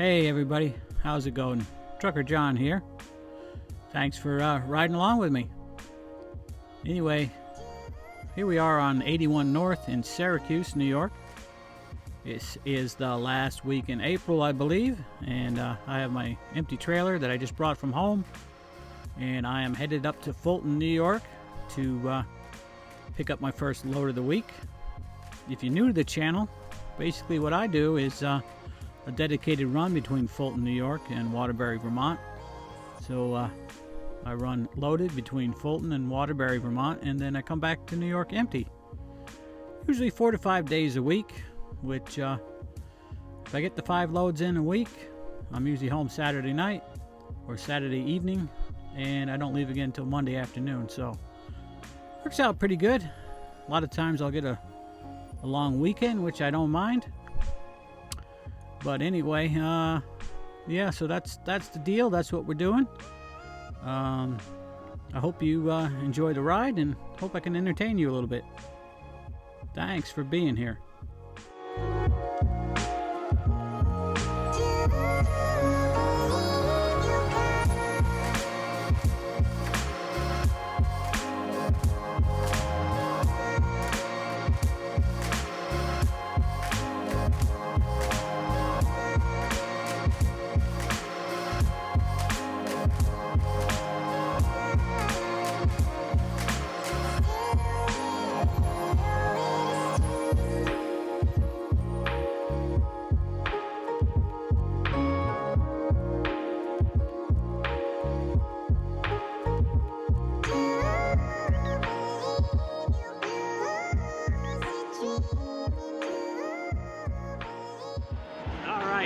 Hey everybody, how's it going? Trucker John here. Thanks for riding along with me. Anyway, here we are on 81 North in Syracuse, New York. This is the last week in April, I believe, and I have my empty trailer that I just brought from home, and I am headed up to Fulton, New York to pick up my first load of the week. If you're new to the channel, basically what I do is a dedicated run between Fulton, New York and Waterbury, Vermont. So I run loaded between Fulton and Waterbury, Vermont, and then I come back to New York empty. Usually 4 to 5 days a week, which if I get the 5 loads in a week, I'm usually home Saturday night or Saturday evening, and I don't leave again until Monday afternoon. So works out pretty good. A lot of times I'll get a long weekend, which I don't mind. But anyway, yeah, so that's the deal. That's what we're doing. I hope you enjoy the ride and hope I can entertain you a little bit. Thanks for being here.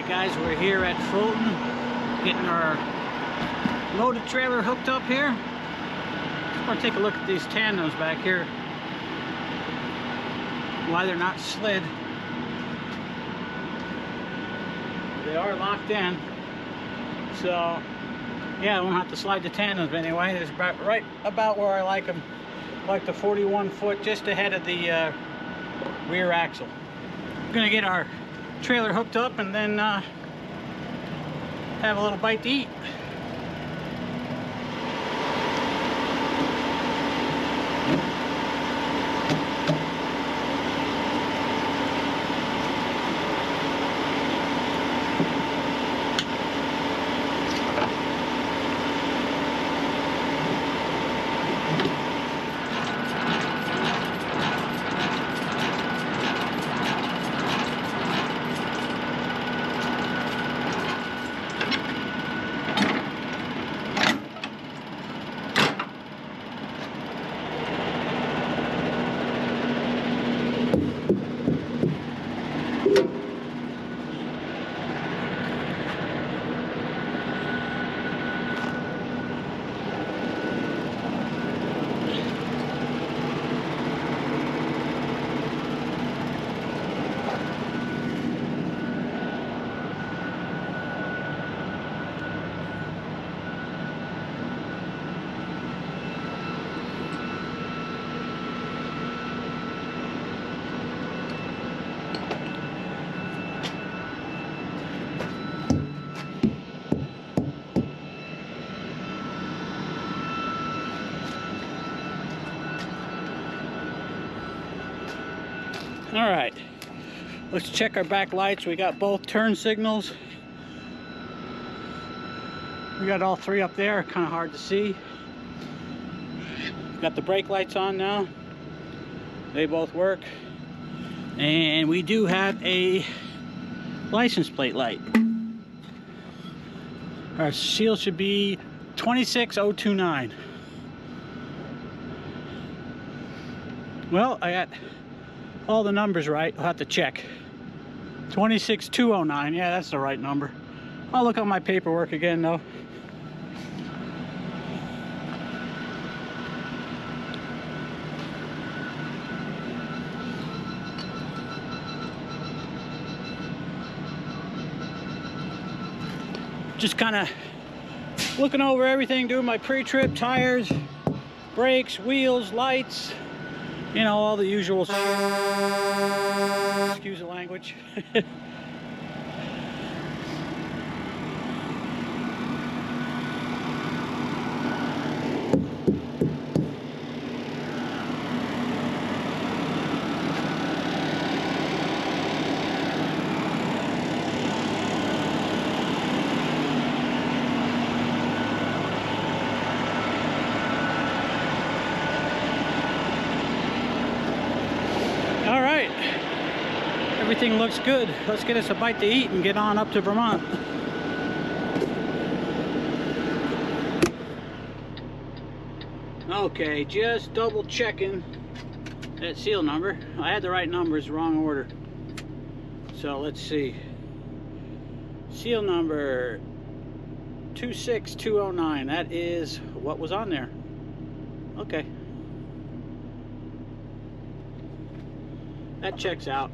Guys, we're here at Fulton getting our loaded trailer hooked up here. Just want to take a look at these tandems back here, why they're not slid. They are locked in, so yeah, I won't have to slide the tandems anyway. It's right about where I like them, like the 41 foot just ahead of the rear axle. We're gonna get our trailer hooked up and then have a little bite to eat. All right, let's check our back lights. We got both turn signals. We got all 3 up there, kind of hard to see. Got the brake lights on now. They both work. And we do have a license plate light. Our seal should be 26029. Well, I got all the numbers right. I'll have to check. 26209. Yeah, that's the right number. I'll look on my paperwork again though. Just kind of looking over everything, doing my pre-trip, tires, brakes, wheels, lights, you know, all the usual. Excuse the language. Everything looks good. Let's get us a bite to eat and get on up to Vermont. Okay, just double checking that seal number. I had the right numbers, wrong order. So let's see. Seal number 26209. That is what was on there. Okay. That checks out.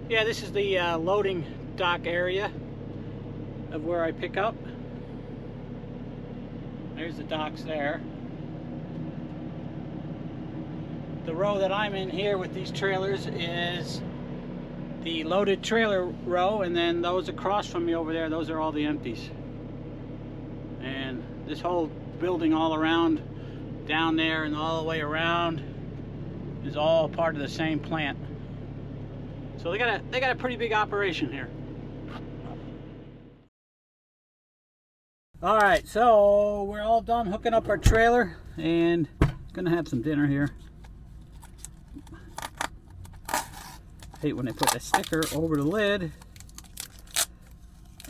Yeah, this is the loading dock area of where I pick up. There's the docks there. The row that I'm in here with these trailers is the loaded trailer row, and then those across from me over there, those are all the empties. And this whole building all around down there and all the way around is all part of the same plant. So they got a pretty big operation here. All right, so we're all done hooking up our trailer and gonna have some dinner here. Hate when they put the sticker over the lid.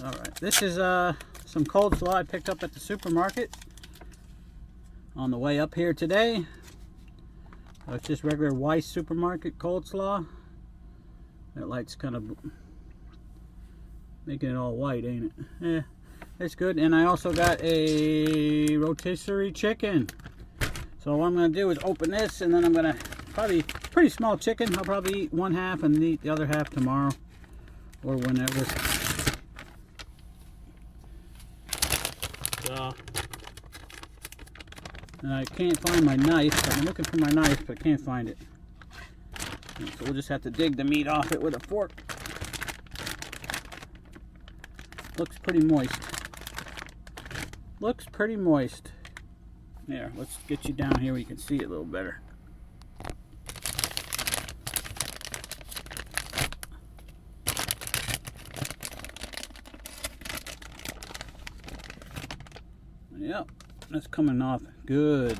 All right, this is some coleslaw I picked up at the supermarket on the way up here today. It's just regular Weiss supermarket coleslaw. That light's kind of making it all white, ain't it? Yeah, it's good. And I also got a rotisserie chicken. So what I'm going to do is open this, and then I'm going to probably, pretty small chicken. I'll probably eat one half and eat the other half tomorrow or whenever. So, I can't find my knife. I'm looking for my knife, but can't find it. So we'll just have to dig the meat off it with a fork. Looks pretty moist. Looks pretty moist. There, let's get you down here where you can see it a little better. Yep, that's coming off good.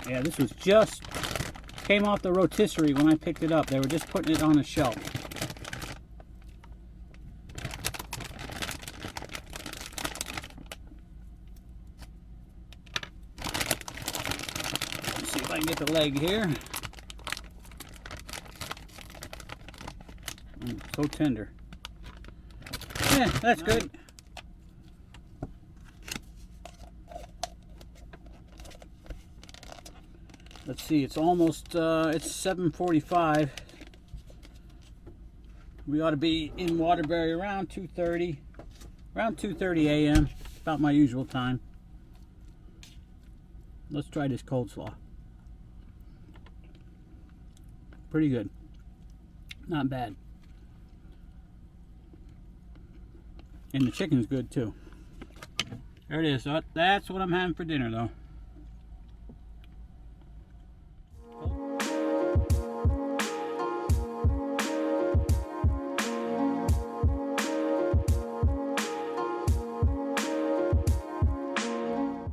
Yeah, this was just came off the rotisserie when I picked it up. They were just putting it on a shelf. Let's see if I can get the leg here. So tender. Yeah, that's good. Let's see, it's almost, it's 7:45. We ought to be in Waterbury around 2:30. Around 2:30 a.m. About my usual time. Let's try this coleslaw. Pretty good. Not bad. And the chicken's good too. There it is. So that's what I'm having for dinner though.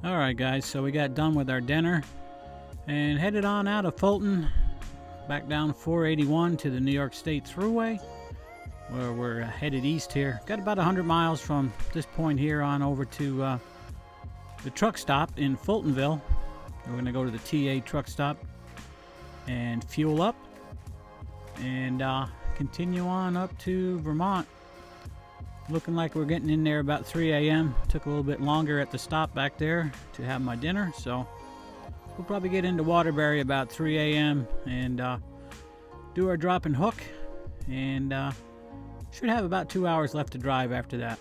Alright guys, so we got done with our dinner and headed on out of Fulton back down 481 to the New York State Thruway, where we're headed east here. Got about 100 miles from this point here on over to the truck stop in Fultonville. We're going to go to the TA truck stop and fuel up and continue on up to Vermont. Looking like we're getting in there about 3 a.m. Took a little bit longer at the stop back there to have my dinner, so we'll probably get into Waterbury about 3 a.m. and do our drop and hook, and should have about 2 hours left to drive after that.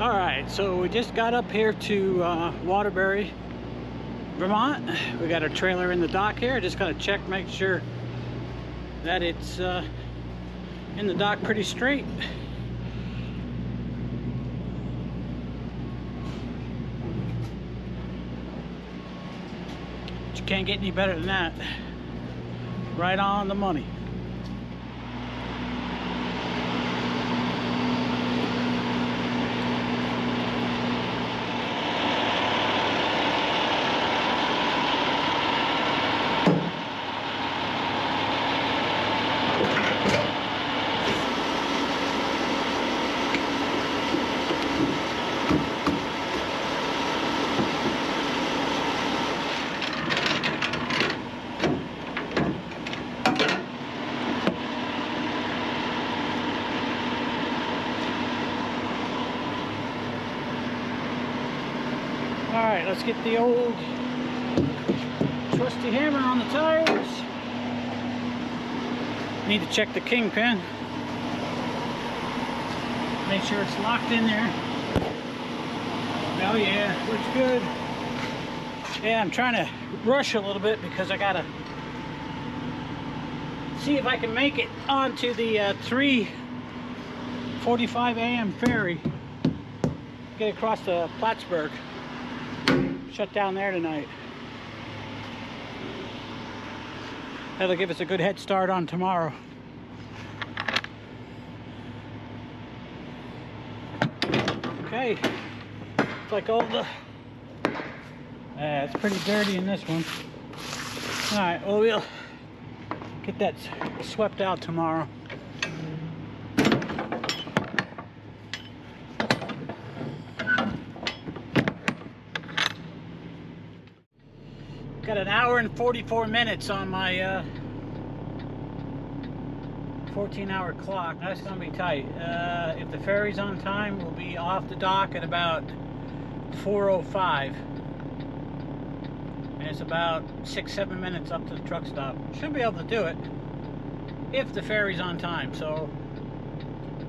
Alright, so we just got up here to Waterbury, Vermont. We got our trailer in the dock here. Just gotta check, make sure that it's in the dock pretty straight. But you can't get any better than that. Right on the money. Alright, let's get the old trusty hammer on the tires. Need to check the kingpin. Make sure it's locked in there. Oh yeah, looks good. Yeah, I'm trying to rush a little bit because I gotta see if I can make it onto the 3:45 a.m. ferry. Get across to Plattsburgh. Shut down there tonight. That'll give us a good head start on tomorrow. Okay, it's like all the it's pretty dirty in this one. All right, well, we'll get that swept out tomorrow. Got an hour and 44 minutes on my 14-hour clock. That's gonna be tight. If the ferry's on time, we'll be off the dock at about 4:05, and it's about 6-7 minutes up to the truck stop. Should be able to do it if the ferry's on time. So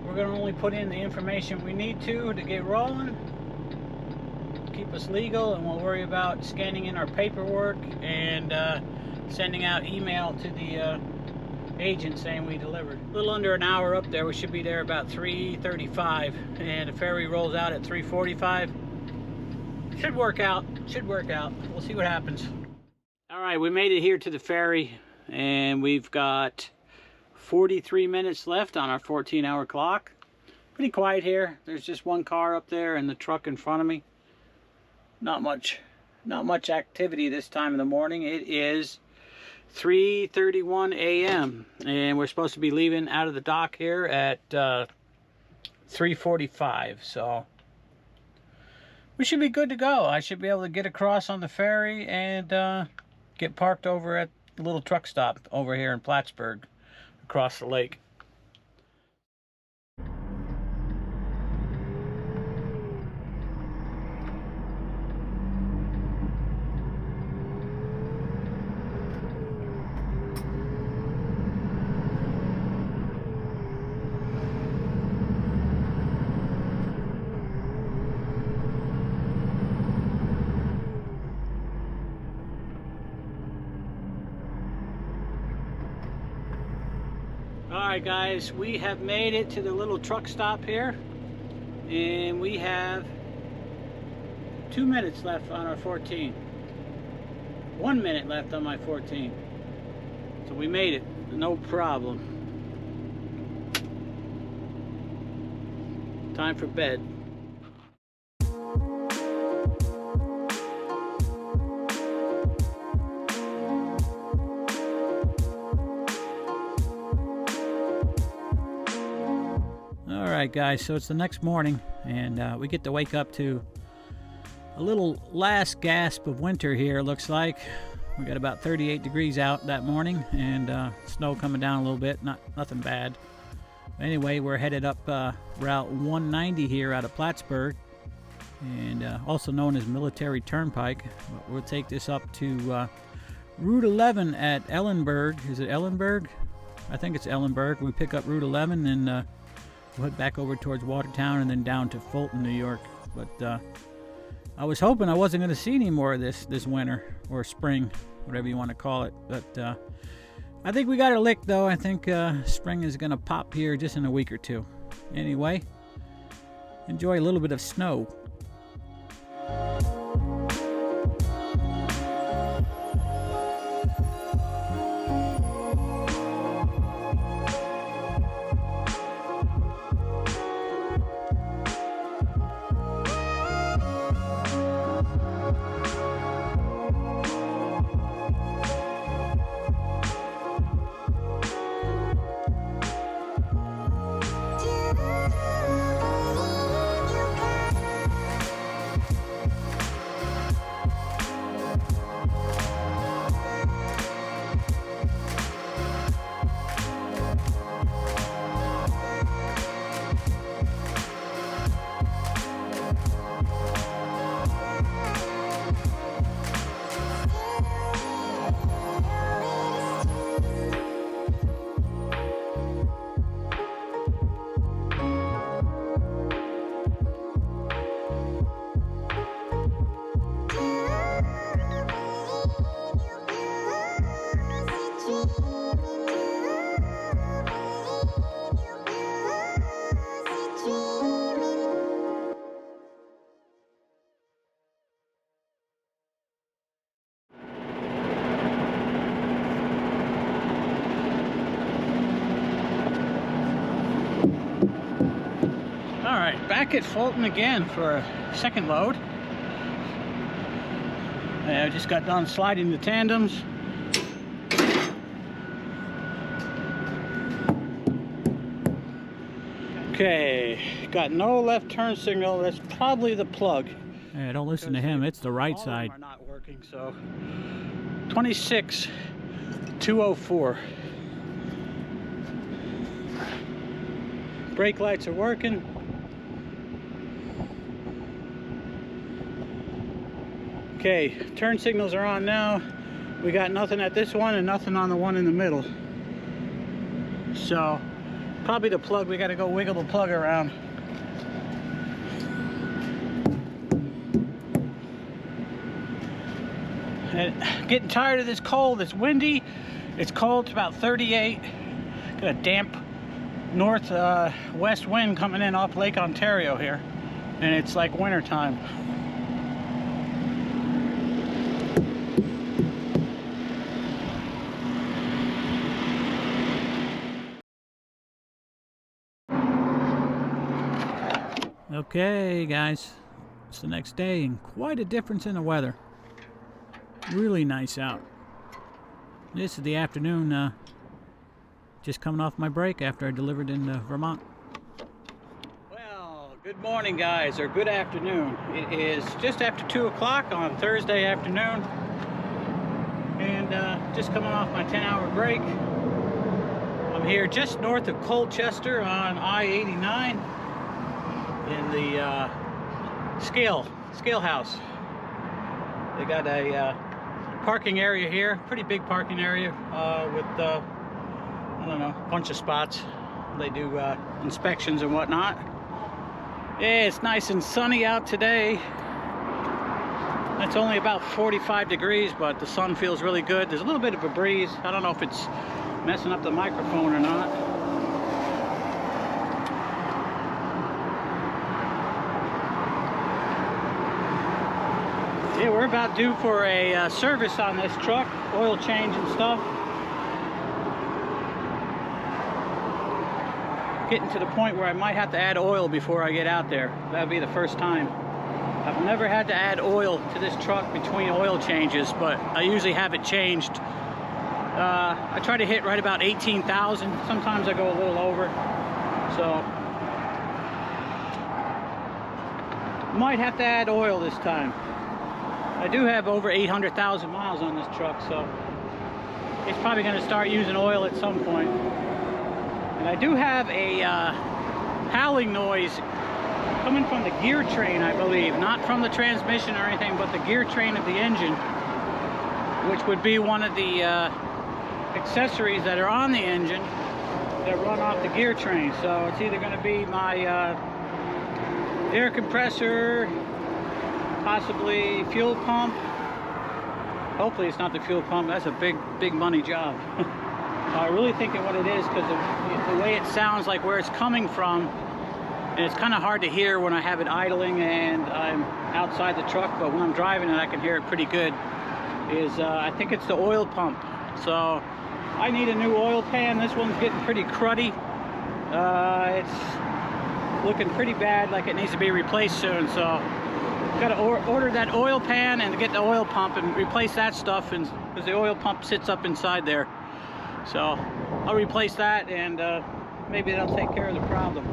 we're gonna only put in the information we need to get rolling, keep us legal, and we'll worry about scanning in our paperwork and sending out email to the agent saying we delivered. A little under an hour up there. We should be there about 3:35, and the ferry rolls out at 3:45. Should work out. Should work out. We'll see what happens. All right, we made it here to the ferry, and we've got 43 minutes left on our 14-hour clock. Pretty quiet here. There's just one car up there and the truck in front of me. Not much activity this time of the morning. It is 3:31 a.m. and we're supposed to be leaving out of the dock here at 3:45. So we should be good to go. I should be able to get across on the ferry and get parked over at the little truck stop over here in Plattsburgh, across the lake. Alright guys, we have made it to the little truck stop here, and we have 2 minutes left on our 14. 1 minute left on my 14. So we made it, no problem. time for bed. Alright guys, so it's the next morning, and we get to wake up to a little last gasp of winter here, looks like. We got about 38 degrees out that morning, and snow coming down a little bit, nothing bad. Anyway, we're headed up Route 190 here out of Plattsburgh, and also known as Military Turnpike. We'll take this up to Route 11 at Ellenburg. Is it Ellenburg? I think it's Ellenburg. We pick up Route 11 and we'll head back over towards Watertown and then down to Fulton, New York. But I was hoping I wasn't going to see any more of this winter, or spring, whatever you want to call it. But I think we got it licked, though. I think spring is going to pop here just in a week or two. Anyway, enjoy a little bit of snow. Back at Fulton again for a second load. I just got done sliding the tandems. Okay, got no left turn signal. That's probably the plug. Hey, don't listen to him. It's the right side. All of them are not working. So 26,204. Brake lights are working. Okay, turn signals are on now. We got nothing at this one and nothing on the one in the middle. So, probably the plug. We got to go wiggle the plug around. And getting tired of this cold. It's windy. It's cold. It's about 38. Got a damp northwest wind coming in off Lake Ontario here, and it's like winter time. Okay guys, it's the next day and quite a difference in the weather. Really nice out. This is the afternoon, just coming off my break after I delivered in Vermont. Well, good morning guys, or good afternoon. It is just after 2 o'clock on Thursday afternoon, and just coming off my 10-hour break. I'm here just north of Colchester on I-89. In the scale house. They got a parking area here, pretty big parking area with I don't know, a bunch of spots. They do inspections and whatnot. Yeah, it's nice and sunny out today. It's only about 45 degrees, but the sun feels really good. There's a little bit of a breeze. I don't know if it's messing up the microphone or not. Yeah, we're about due for a service on this truck, oil change and stuff. getting to the point where I might have to add oil before I get out there. That would be the first time. I've never had to add oil to this truck between oil changes, but I usually have it changed. I try to hit right about 18,000. Sometimes I go a little over. So might have to add oil this time. I do have over 800,000 miles on this truck, so it's probably going to start using oil at some point. And I do have a howling noise coming from the gear train, I believe. Not from the transmission or anything, but the gear train of the engine, which would be one of the accessories that are on the engine that run off the gear train. So it's either going to be my air compressor, possibly fuel pump. Hopefully it's not the fuel pump. That's a big money job. I'm really thinking what it is, because of the way it sounds, like where it's coming from, and it's kind of hard to hear when I have it idling and I'm outside the truck, but when I'm driving it I can hear it pretty good. I think it's the oil pump. So I need a new oil pan. This one's getting pretty cruddy. It's looking pretty bad, like it needs to be replaced soon. So I've got to order that oil pan and get the oil pump and replace that stuff, and because the oil pump sits up inside there. So I'll replace that, and maybe that'll take care of the problem.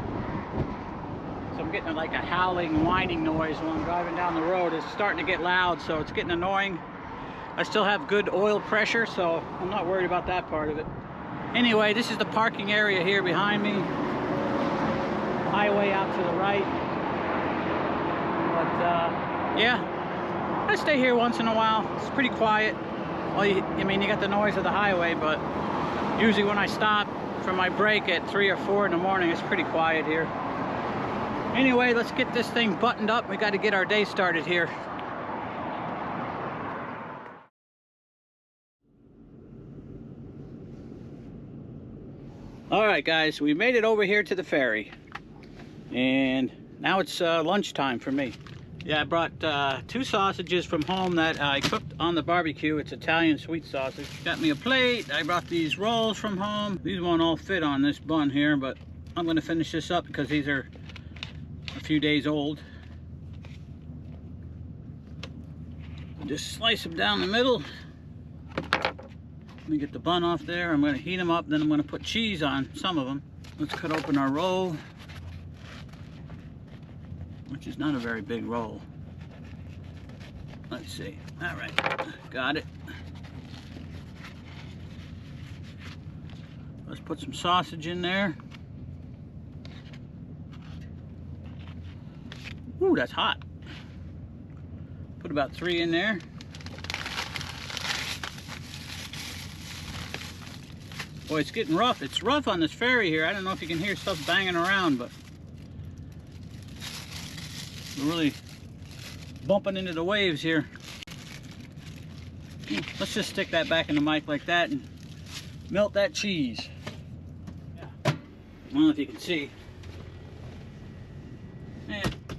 So I'm getting like a howling, whining noise when I'm driving down the road. It's starting to get loud, so it's getting annoying. I still have good oil pressure, so I'm not worried about that part of it. Anyway, this is the parking area here behind me. Highway out to the right. But yeah, I stay here once in a while. It's pretty quiet. Well, I mean, you got the noise of the highway, but usually when I stop for my break at 3 or 4 in the morning, it's pretty quiet here. Anyway, let's get this thing buttoned up. We got to get our day started here. Alright guys, we made it over here to the ferry, and now it's lunchtime for me. Yeah, I brought 2 sausages from home that I cooked on the barbecue. It's Italian sweet sausage. Got me a plate. I brought these rolls from home. These won't all fit on this bun here, but I'm going to finish this up because these are a few days old. Just slice them down the middle. Let me get the bun off there. I'm going to heat them up, then I'm going to put cheese on some of them. Let's cut open our roll, which is not a very big roll. Let's see. All right, got it. Let's put some sausage in there. Ooh, that's hot. Put about 3 in there. Boy, it's getting rough. It's rough on this ferry here. I don't know if you can hear stuff banging around, but we're really bumping into the waves here. Let's just stick that back in the mic like that and melt that cheese. Yeah. I don't know if you can see.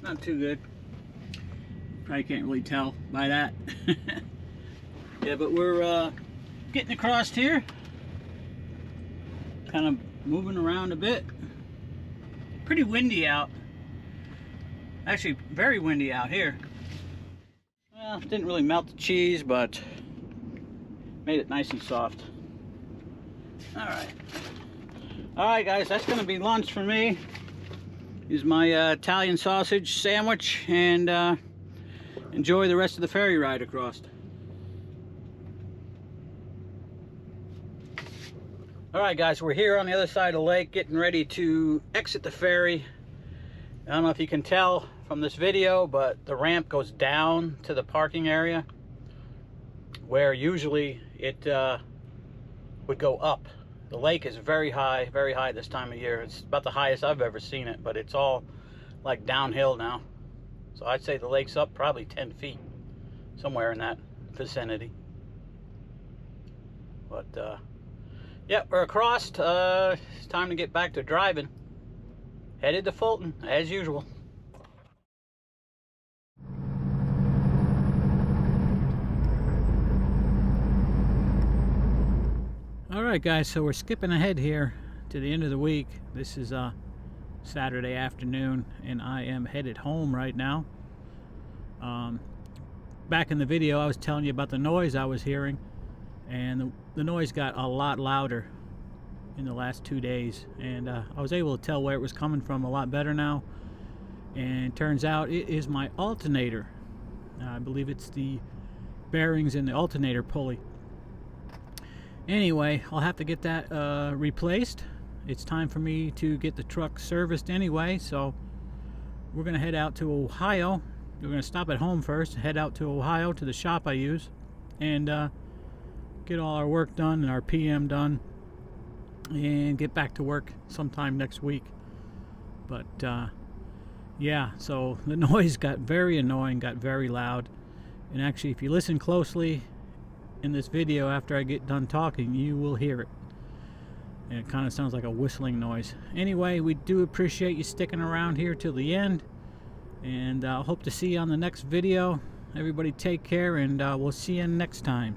Not too good. Probably can't really tell by that. Yeah, but we're getting across here. Kind of moving around a bit. Pretty windy out. Actually, very windy out here. Well, didn't really melt the cheese, but made it nice and soft. Alright guys, that's going to be lunch for me. Here's my Italian sausage sandwich, and enjoy the rest of the ferry ride across. Alright guys, we're here on the other side of the lake getting ready to exit the ferry. I don't know if you can tell from this video, but the ramp goes down to the parking area, where usually it would go up. The lake is very high this time of year. It's about the highest I've ever seen it, but it's all like downhill now. So I'd say the lake's up probably 10 feet, somewhere in that vicinity. But yeah, we're across. It's time to get back to driving. Headed to Fulton, as usual. Alright guys, so we're skipping ahead here to the end of the week. This is Saturday afternoon, and I am headed home right now. Back in the video, I was telling you about the noise I was hearing, and the noise got a lot louder in the last 2 days, and I was able to tell where it was coming from a lot better now. And turns out it is my alternator. I believe it's the bearings in the alternator pulley. Anyway, I'll have to get that replaced. It's time for me to get the truck serviced anyway, so we're going to head out to Ohio. We're going to stop at home first, head out to Ohio to the shop I use, and get all our work done and our PM done, and get back to work sometime next week. But yeah, so the noise got very annoying, got very loud, and actually if you listen closely in this video after I get done talking, you will hear it. And it kind of sounds like a whistling noise. Anyway, we do appreciate you sticking around here till the end, and I hope to see you on the next video. Everybody take care, and we'll see you next time.